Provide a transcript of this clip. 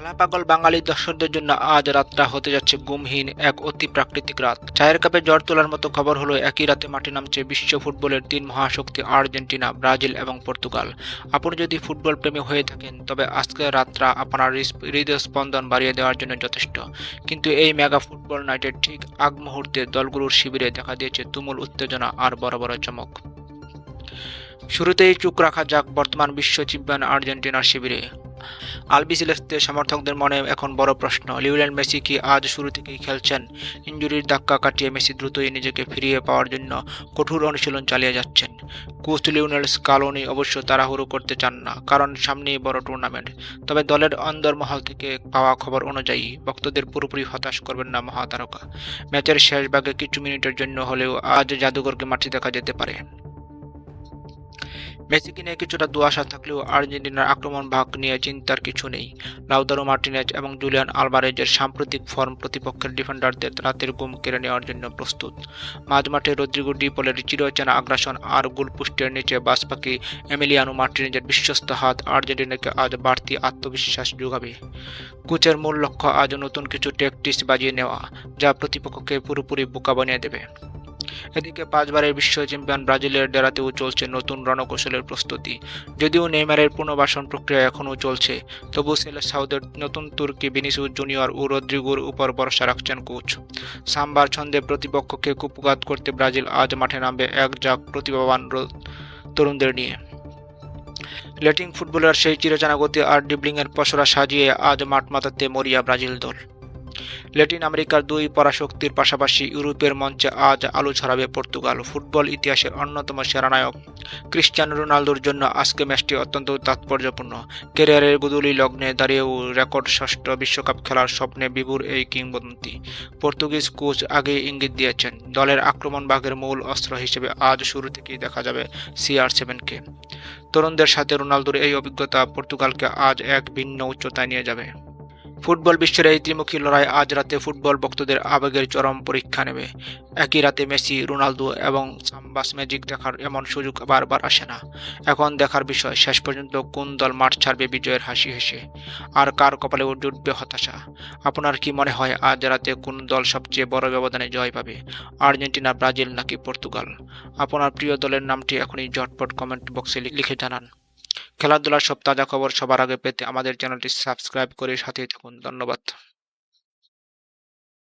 খেলা পাগল বাঙালি দর্শকদের জন্য আজ রাতটা হতে যাচ্ছে ঘুমহীন এক অতি প্রাকৃতিক রাত। চায়ের কাপে জ্বর তোলার মতো খবর হলো একই রাতে মাঠে নামছে বিশ্ব ফুটবলের তিন মহাশক্তি আর্জেন্টিনা, ব্রাজিল এবং পর্তুগাল। আপনি যদি ফুটবল প্রেমী হয়ে থাকেন তবে আজকের রাতটা আপনার হৃদয় স্পন্দন বাড়িয়ে দেওয়ার জন্য যথেষ্ট। কিন্তু এই মেগা ফুটবল নাইটের ঠিক আগ মুহূর্তে দলগুলোর শিবিরে দেখা দিয়েছে তুমুল উত্তেজনা আর বড় বড় চমক। শুরুতেই চোখ রাখা যাক বর্তমান বিশ্ব চ্যাম্পিয়ন আর্জেন্টিনার শিবিরে। আলবিসেলেস্তের সমর্থকদের মনে এখন বড় প্রশ্ন, লিওনেল মেসি কি আজ শুরু থেকেই খেলছেন? ইনজুরির ধাক্কা কাটিয়ে মেসি দ্রুতই নিজেকে ফিরিয়ে পাওয়ার জন্য কঠোর অনুশীলন চালিয়ে যাচ্ছেন। কোচ লিওনেল স্কালোনি অবশ্য তাড়াহুড়ো করতে চান না, কারণ সামনেই বড় টুর্নামেন্ট। তবে দলের অন্দরমহল থেকে পাওয়া খবর অনুযায়ী ভক্তদের পুরোপুরি হতাশ করবেন না মহাতারকা। ম্যাচের শেষ ভাগে কিছু মিনিটের জন্য হলেও আজ জাদুঘরকে মাঠে দেখা যেতে পারে। মেসিকে নিয়ে কিছুটা দুআশা থাকলেও আর্জেন্টিনার আক্রমণ ভাগ নিয়ে চিন্তার কিছু নেই। লাউতারো মার্টিনেজ এবং জুলিয়ান আলভারেজের সাম্প্রতিক ফর্ম প্রতিপক্ষের ডিফেন্ডারদের রাতের ঘুম কেড়ে নেওয়ার জন্য প্রস্তুত। মাঝমাঠে রদ্রিগো ডি পলের চিরচেনা আগ্রাসন আর গোলপোস্টের নিচে বাজপাখি এমিলিয়ানো মার্টিনেজের বিশ্বস্ত হাত আর্জেন্টিনাকে আজ বাড়তি আত্মবিশ্বাস যোগাবে। কোচের মূল লক্ষ্য আজ নতুন কিছু ট্যাকটিক্স বাজিয়ে নেওয়া, যা প্রতিপক্ষকে পুরোপুরি বোকা বানিয়ে দেবে। এদিকে পাঁচবারের বিশ্ব চ্যাম্পিয়ন ব্রাজিলের ডেরাতেও চলছে নতুন রণকৌশলের প্রস্তুতি। যদিও নেইমারের পুনর্বাসন প্রক্রিয়া এখনও চলছে, তবু সেলেসাওদের নতুন তুর্কি ভিনিসিয়াস জুনিয়র ও রদ্রিগোর উপর ভরসা রাখছেন কোচ। সাম্বার ছন্দে প্রতিপক্ষকে কুপঘাত করতে ব্রাজিল আজ মাঠে নামবে এক ঝাঁক প্রতিভাবান তরুণদের নিয়ে। ল্যাটিন ফুটবলের সেই চিরচেনা গতি আর ড্রিবলিংয়ের পসরা সাজিয়ে আজ মাঠ মাতাতে মরিয়া ব্রাজিল দল। ল্যাটিন আমেরিকার দুই পরাশক্তির পাশাপাশি ইউরোপের মঞ্চে আজ আলো ছড়াবে পর্তুগাল। ফুটবল ইতিহাসের অন্যতম সেরা নায়ক ক্রিস্টিয়ানো রোনালদোর জন্য আজকে ম্যাচটি অত্যন্ত তাৎপর্যপূর্ণ। ক্যারিয়ারের গোধূলি লগ্নে দাঁড়িয়েও রেকর্ড ষষ্ঠ বিশ্বকাপ খেলার স্বপ্নে বিভোর এই কিংবদন্তি। পর্তুগিজ কোচ আগেই ইঙ্গিত দিয়েছেন, দলের আক্রমণ ভাগের মূল অস্ত্র হিসেবে আজ শুরু থেকেই দেখা যাবে CR7কে। তরুণদের সাথে রোনালদোর এই অভিজ্ঞতা পর্তুগালকে আজ এক ভিন্ন উচ্চতায় নিয়ে যাবে। ফুটবল বিশ্বের এই ত্রিমুখী লড়াই আজ রাতে ফুটবল ভক্তদের আবেগের চরম পরীক্ষা নেবে। একই রাতে মেসি, রোনালদো এবং সাম্বাস ম্যাজিক দেখার এমন সুযোগ বারবার আসে না। এখন দেখার বিষয় শেষ পর্যন্ত কোন দল মাঠ ছাড়বে বিজয়ের হাসি হেসে, আর কার কপালে জুটবে হতাশা। আপনার কি মনে হয় আজ রাতে কোন দল সবচেয়ে বড় ব্যবধানে জয় পাবে? আর্জেন্টিনা, ব্রাজিল নাকি পর্তুগাল? আপনার প্রিয় দলের নামটি এখনই ঝটপট কমেন্ট বক্সে লিখে জানান। খেলাধুলার সব তাজা খবর সবার আগে পেতে আমাদের চ্যানেলটি সাবস্ক্রাইব করে সাথেই থাকুন। ধন্যবাদ।